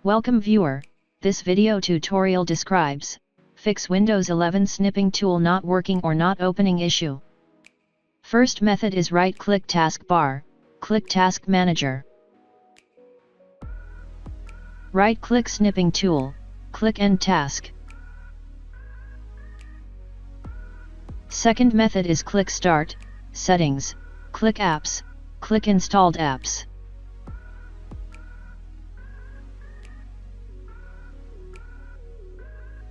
Welcome viewer, this video tutorial describes, fix Windows 11 snipping tool not working or not opening issue. First method is right-click taskbar, click Task Manager. Right-click Snipping tool, click End Task. Second method is click Start, Settings, click Apps, click Installed Apps.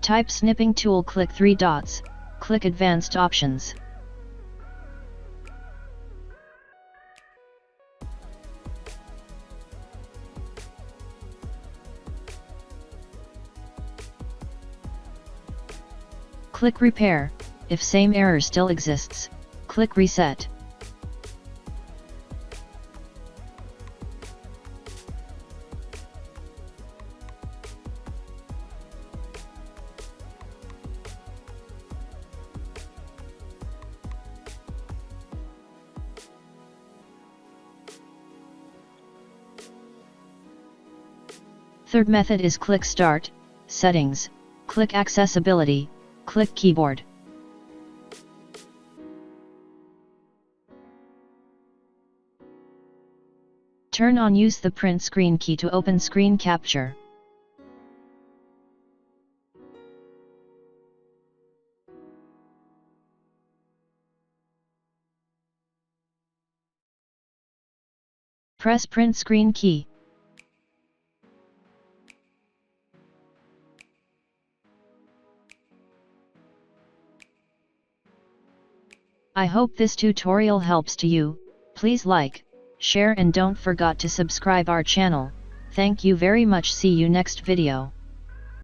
Type Snipping tool, click 3 dots, click Advanced Options. Click Repair. If same error still exists, click Reset. Third method is click Start, Settings, click Accessibility, click Keyboard. Turn on Use the print screen key to open screen capture. Press print screen key. I hope this tutorial helps to you. Please like, share and don't forget to subscribe our channel. Thank you very much. See you next video.